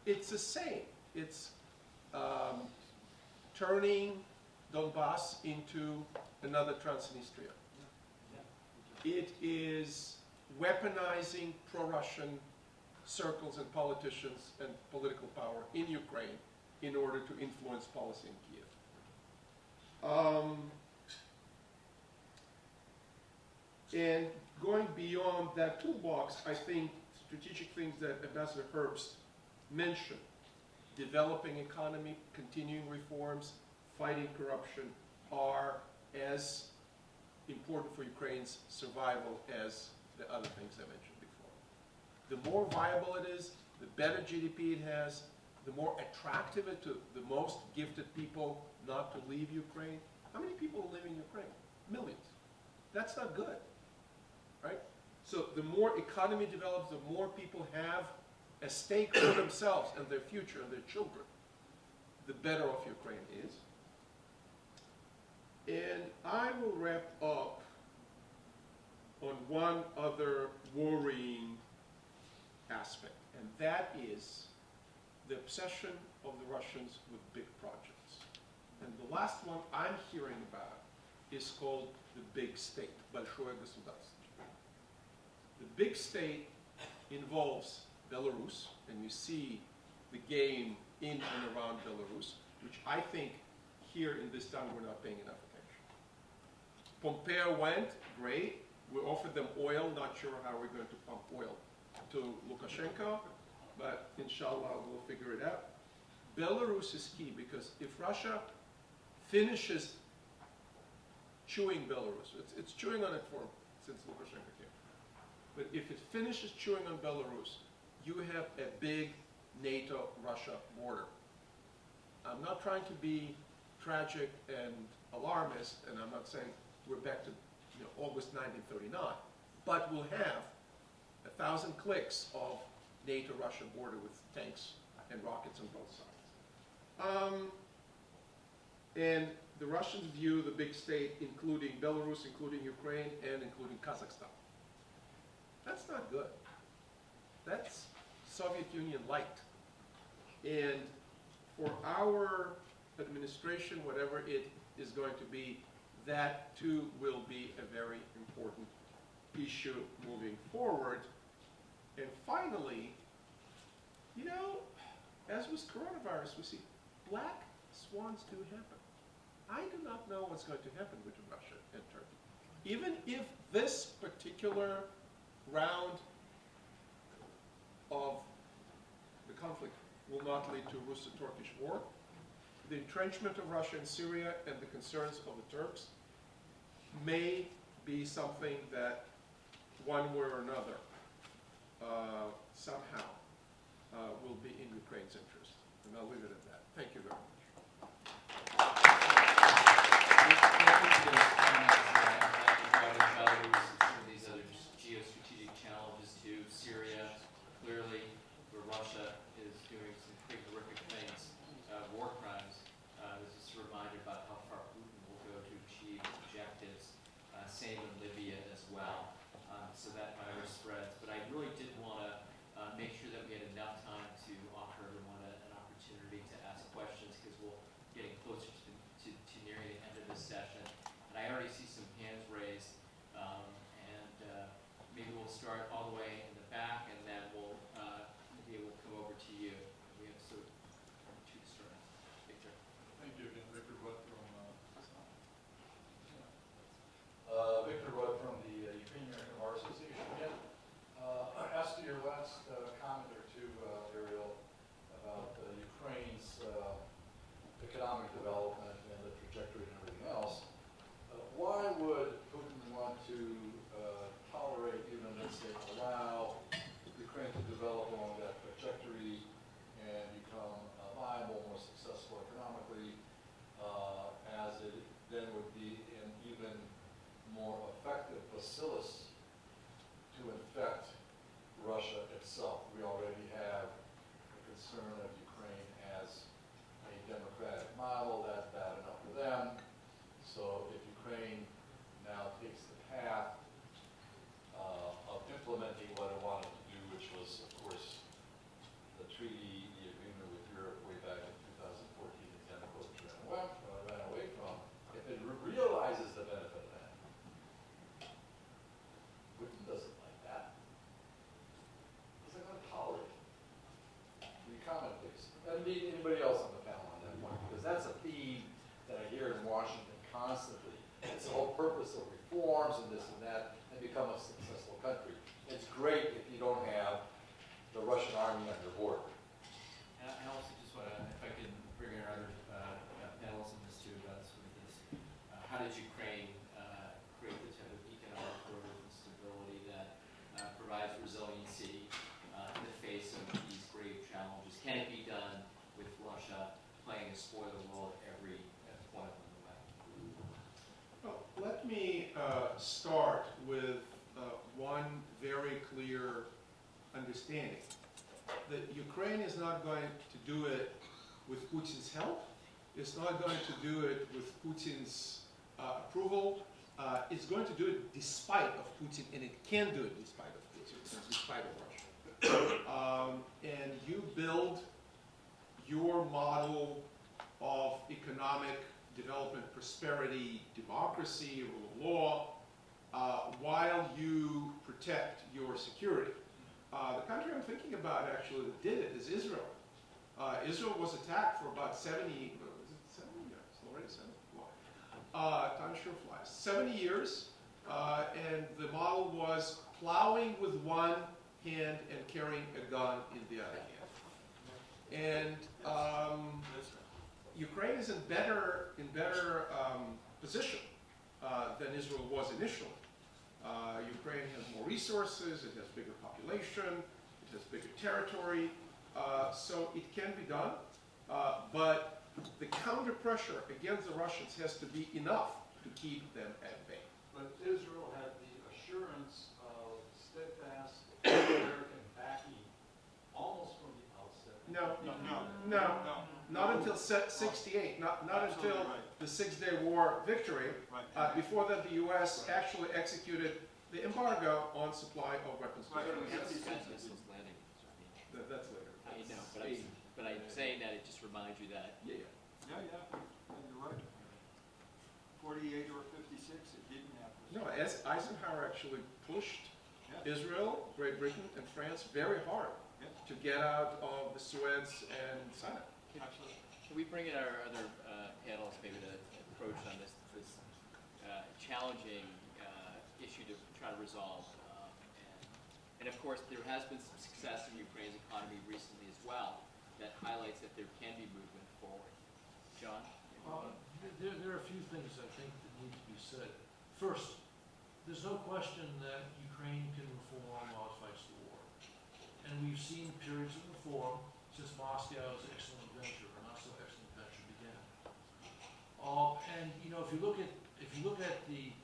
it's the same. It's turning Donbass into another Transnistria. It is weaponizing pro-Russian circles and politicians and political power in Ukraine in order to influence policy in Kiev. And going beyond that toolbox, I think strategic things that Ambassador Herbst mentioned, developing economy, continuing reforms, fighting corruption are as important for Ukraine's survival as the other things I mentioned before. The more viable it is, the better GDP it has, the more attractive it to the most gifted people not to leave Ukraine. How many people live in Ukraine? Millions. That's not good, right? So the more economy develops, the more people have a stake for themselves and their future and their children, the better off Ukraine is. And I will wrap up on one other worrying aspect, and that is the obsession of the Russians with big projects. And the last one I'm hearing about is called the big state, большое государство. The big state involves Belarus, and you see the game in and around Belarus, which I think here in this town we're not paying enough attention. Pompeo went, great. We offered them oil, not sure how we're going to pump oil to Lukashenko, but inshallah we'll figure it out. Belarus is key because if Russia finishes chewing Belarus, it's chewing on it since Lukashenko came, but if it finishes chewing on Belarus, you have a big NATO-Russia border. I'm not trying to be tragic and alarmist, and I'm not saying we're back to August 1939, but we'll have 1,000 clicks of NATO-Russia border with tanks and rockets on both sides. And the Russians view the big state, including Belarus, including Ukraine, and including Kazakhstan. That's not good. That's Soviet Union light. And for our administration, whatever it is going to be, that too will be a very important issue moving forward. And finally, as with coronavirus, we see black swans do happen. I do not know what's going to happen between Russia and Turkey. Even if this particular round of the conflict will not lead to a Russo-Turkish war, the entrenchment of Russia in Syria and the concerns of the Turks may be something that one way or another somehow will be in Ukraine's interest. And I'll leave it at that. Thank you very much. These other geostrategic challenges to Syria, clearly where Russia is doing some pretty horrific things, war crimes. This is a reminder about how far Putin will go to achieve objectives. Same in Libya as well. So that virus spreads. But I really did want to make sure that we had enough time to offer everyone an opportunity to ask questions because we're getting closer to nearing the end of this session. And I already see some hands raised. Maybe we'll start all the way in the back and then maybe we'll come over to you. We have two to start. Victor. Thank you again, Victor Butt from Victor Butt from the Ukrainian Bar Association again. As to your last comment or two, Ariel, about Ukraine's economic development and the trajectory and everything else, why would Putin want to tolerate, even let's say allow Ukraine to develop along that trajectory and become viable, more successful economically, as it then would be an even more effective bacillus to infect Russia itself? We already have the concern of Ukraine as a democratic model. That's bad enough for them. So if Ukraine now takes the path of implementing what it wanted to do, which was, of course, the treaty, the agreement with Europe way back in 2014, the tentacles ran away from, if it realizes the benefit of that, Putin doesn't like that. He's not going to tolerate it. Will you comment, please? And anybody else on the panel on that point? Because that's a theme that I hear in Washington constantly. It's the whole purpose of reforms and this and that, and become a successful country. It's great if you don't have the Russian army on your border. And I also just want to spoil the world at every point along the way. Well, let me start with one very clear understanding. That Ukraine is not going to do it with Putin's help. It's not going to do it with Putin's approval. It's going to do it despite of Putin, and it can do it despite of Putin, and despite of Russia. And you build your model of economic development, prosperity, democracy, rule of law, while you protect your security. The country I'm thinking about actually that did it is Israel. Israel was attacked for about 70, was it 70 years? Already 70? Time sure flies. 70 years, and the model was plowing with one hand and carrying a gun in the other hand. And Ukraine is in better position than Israel was initially. Ukraine has more resources, it has bigger population, it has bigger territory, so it can be done, but the counter pressure against the Russians has to be enough to keep them at bay. But Israel had the assurance of steadfast American backing almost from the outset. No, not until 68, not until the Six-Day War victory. Before that, the U.S. actually executed the embargo on supply of weapons. That's later. I know, but I'm saying that it just reminds you that. Yeah. You're right. 48 or 56, it didn't happen. No, as Eisenhower actually pushed Yeah. Israel, Great Britain, and France very hard Yeah. to get out of the Suez and Sinai. Absolutely. Can we bring in our other panelists maybe to approach on this challenging issue to try to resolve? And of course, there has been some success in Ukraine's economy recently as well that highlights that there can be movement forward. John? There are a few things I think that need to be said. First, there's no question that Ukraine can reform while it fights the war. And we've seen periods of reform since Moscow's excellent venture, or not so excellent venture, began. And you know, if you look at the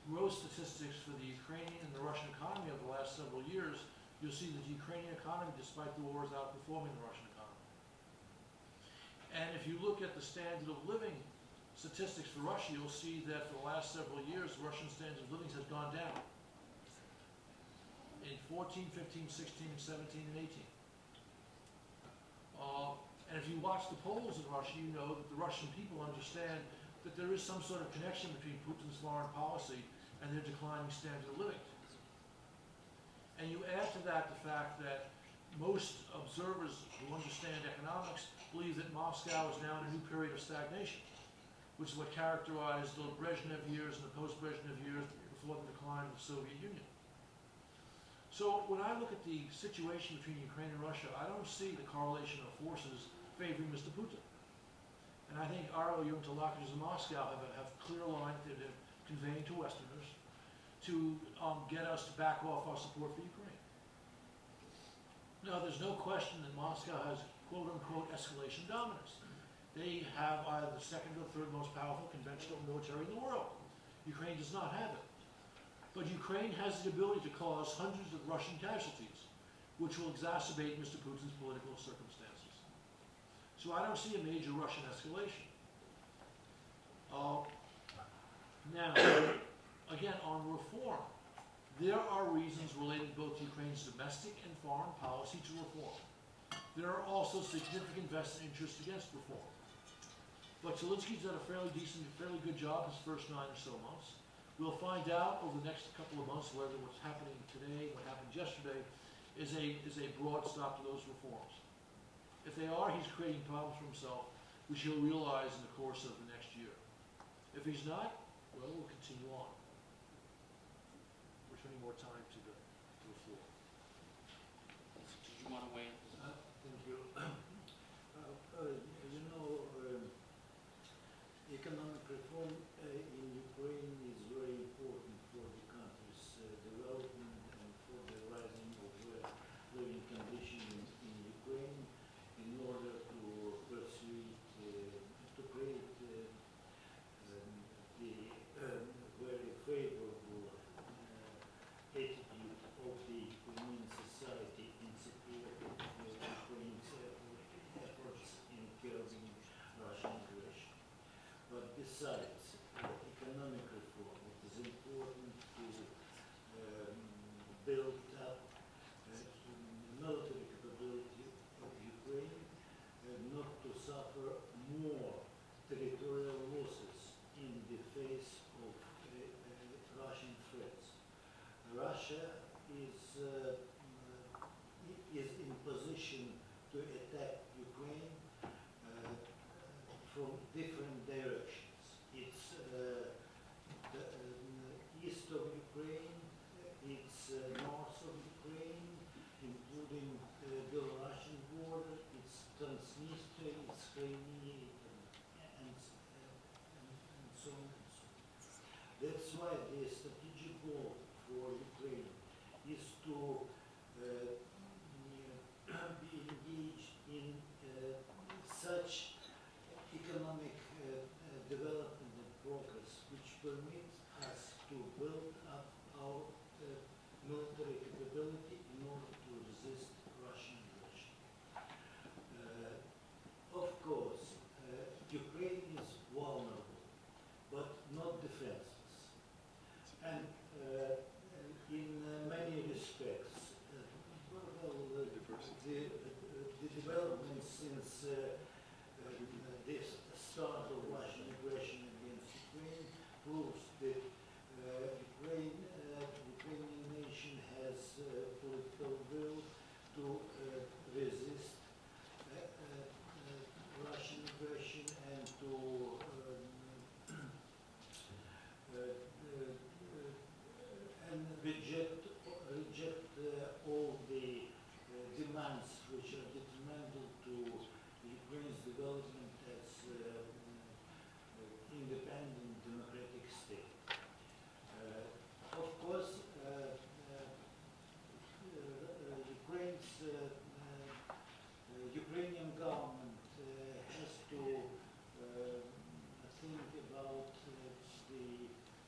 growth statistics for the Ukrainian and the Russian economy over the last several years, you'll see that the Ukrainian economy, despite the war, is outperforming the Russian economy. And if you look at the standard of living statistics for Russia, you'll see that for the last several years, the Russian standard of living has gone down. In 14, 15, 16, 17, and 18. And if you watch the polls in Russia, you know that the Russian people understand that there is some sort of connection between Putin's foreign policy and their declining standard of living. And you add to that the fact that most observers who understand economics believe that Moscow is now in a new period of stagnation, which is what characterized the Brezhnev years and the post-Brezhnev years before the decline of the Soviet Union. So when I look at the situation between Ukraine and Russia, I don't see the correlation of forces favoring Mr. Putin. And I think Ariel, your interlocutors in Moscow have clear line that they're conveying to Westerners to get us to back off our support for Ukraine. Now, there's no question that Moscow has quote-unquote escalation dominance. They have either the second or third most powerful conventional military in the world. Ukraine does not have it. But Ukraine has the ability to cause hundreds of Russian casualties, which will exacerbate Mr. Putin's political circumstances. So I don't see a major Russian escalation. Now, again, on reform, there are reasons related both to Ukraine's domestic and foreign policy to reform. There are also significant vested interests against reform. But Zelensky's done a fairly good job his first 9 or so months. We'll find out over the next couple of months whether what's happening today, what happened yesterday, is a broad stop to those reforms. If they are, he's creating problems for himself, which he'll realize in the course of the next year. If he's not, well, we'll continue on. We're turning more time to the floor. Did you want to weigh in? Thank you. Economic reform in Ukraine is very important for the country's development and for the rising of living conditions in Ukraine in order to pursue besides economic reform, it is important to build up military capability of Ukraine, not to suffer more territorial losses in the face of Russian threats. Russia is in position to attack Ukraine from different directions. It's the east of Ukraine, it's north of Ukraine, including the Belarusian border, it's Transnistria, it's Crimea, and so on and so on. That's why the strategic goal for Ukraine is to be engaged in such economic development and progress which permits us to build up our military capability in order to resist Russian aggression. Of course, Ukraine is vulnerable, but not defenseless. And in many respects, the developments since this start of Russian aggression against Ukraine proves that Ukrainian nation has political will to resist Russian aggression and to reject all the demands which are detrimental to Ukraine's development as independent democratic state. Of course, Ukrainian government has to think about the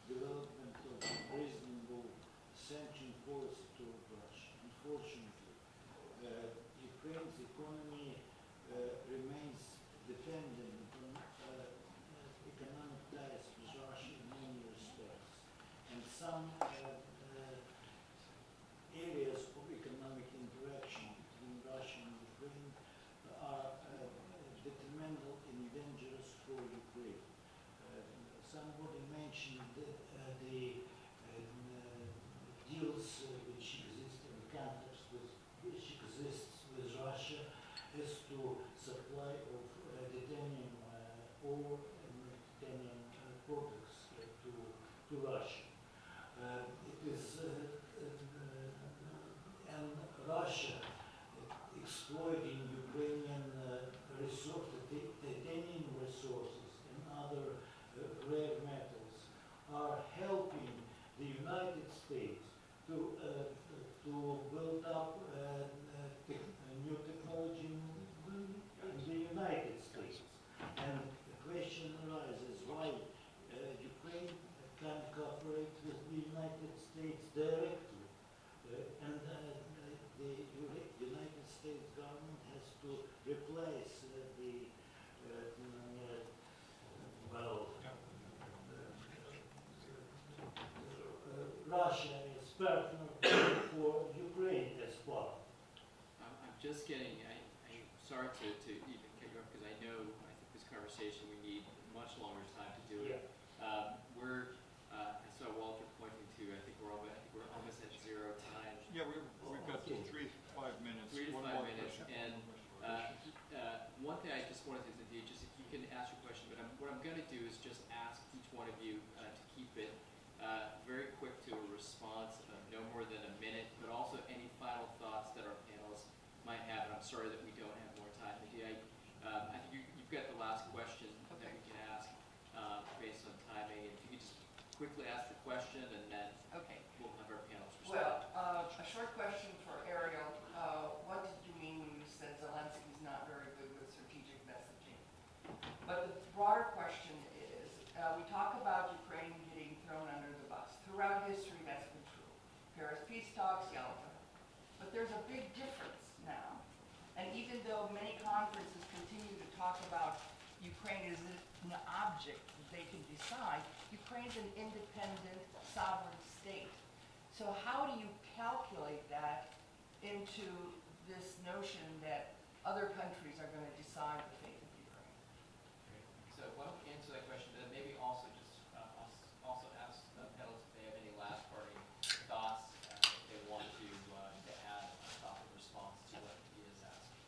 development of reasonable sanction policy toward Russia. Unfortunately, Ukraine's economy remains dependent on economic ties with Russia in many respects. And some areas of economic interaction between Russia and Ukraine are detrimental and dangerous for Ukraine. Somebody mentioned the deals which exist in the context which exists with Russia as to supply of titanium ore and titanium products to Russia. It is and Russia exploiting Ukrainian titanium resources and other rare metals are helping the United States to build up new technology in the United States. And the question arises why Ukraine can't cooperate with the United States directly. And the United States government has to replace Russia as partner for Ukraine as well. I'm just getting, I'm sorry to even cut you off because I think this conversation we need much longer time to do it. I saw Walter pointing to, I think we're almost at zero time. Yeah, we've got 3 to 5 minutes. 3 to One 5 more minutes. question. And one thing I just wanted to do, just if you can ask your question, but what I'm going to do is just ask each one of you to keep it very quick to a response of no more than a minute, but also any final thoughts that our panelists might have. And I'm sorry that we don't have more time. I think you've got the last question that we can ask based on timing. And if you could just quickly ask the question, and then we'll have our panelists respond. Well, a short question for Ariel. What did you mean when you said Zelensky's not very good with strategic messaging? But the broader question is, we talk about Ukraine getting thrown under the bus. Throughout history, that's been true. Paris peace talks, Yalta. But there's a big difference now. And even though many conferences continue to talk about Ukraine is an object that they can decide. Ukraine's an independent, sovereign state. So how do you calculate that into this notion that other countries are going to decide the fate of Ukraine? So why don't we answer that question, then maybe also just also ask the panelists if they have any last parting thoughts, if they want to add on top of response to what he has asked.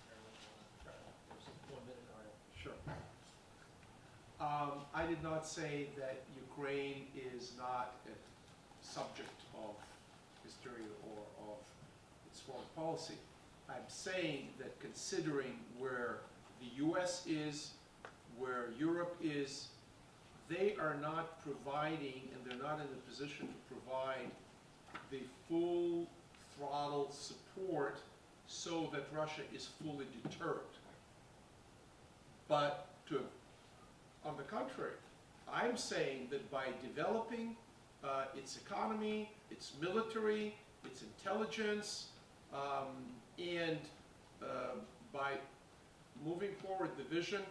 Ariel, you wanna- there's 1 minute, Ariel. Sure. I did not say that Ukraine is not a subject of history or of its foreign policy. I'm saying that considering where the US is, where Europe is, they are not providing, and they're not in a position to provide the full throttle support so that Russia is fully deterred. But on the contrary, I'm saying that by developing its economy, its military, its intelligence, and by moving forward the vision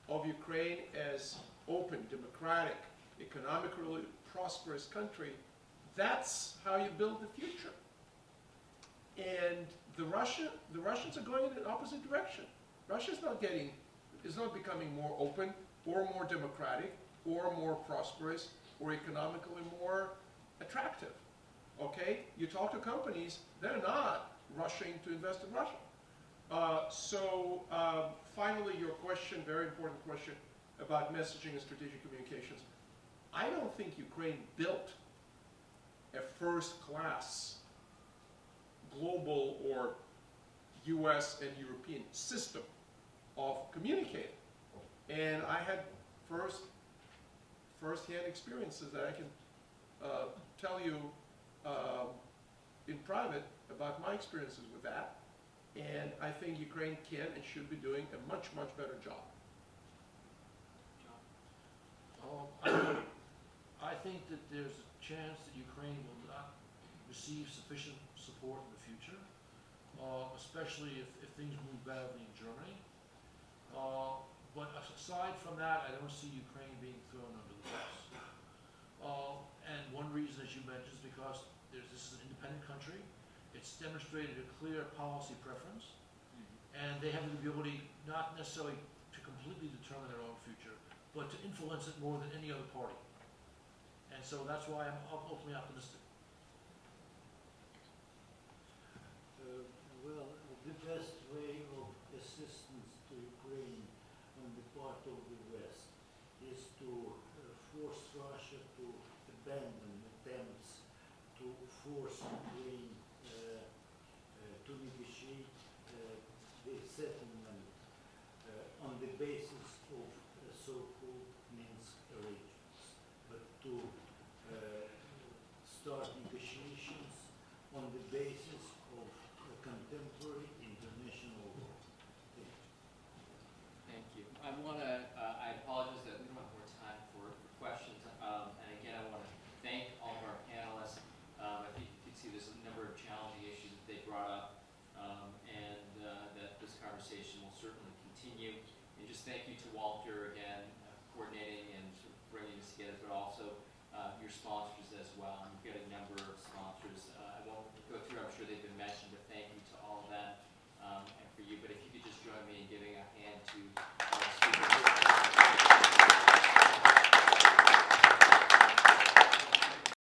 of Ukraine as open, democratic, economically prosperous country, that's how you build the future. And the Russians are going in an opposite direction. Russia's is not becoming more open or more democratic or more prosperous or economically more attractive. Okay? You talk to companies, they're not rushing to invest in Russia. Finally, your question, very important question about messaging and strategic communications. I don't think Ukraine built a first-class global or US and European system of communicating. And I had first-hand experiences that I can tell you in private about my experiences with that. And I think Ukraine can and should be doing a much, much better job. I think that there's a chance that Ukraine will not receive sufficient support in the future, especially if things move badly in Germany. But aside from that, I don't see Ukraine being thrown under the bus. And one reason, as you mentioned, is because this is an independent country. It's demonstrated a clear policy preference, and they have the ability not necessarily to completely determine their own future, but to influence it more than any other party. And so that's why I'm ultimately optimistic. Well, the best way of assistance to Ukraine on the part of the West is to force Russia to abandon attempts to force Ukraine to negotiate the settlement on the basis of so-called Minsk arrangements, but to start negotiations on the basis of contemporary international law. Thank you. I apologize that we don't have more time for questions. And again, I want to thank all of our panelists. I think you can see there's a number of challenging issues that they brought up, and that this conversation will certainly continue. And just thank you to Walter again.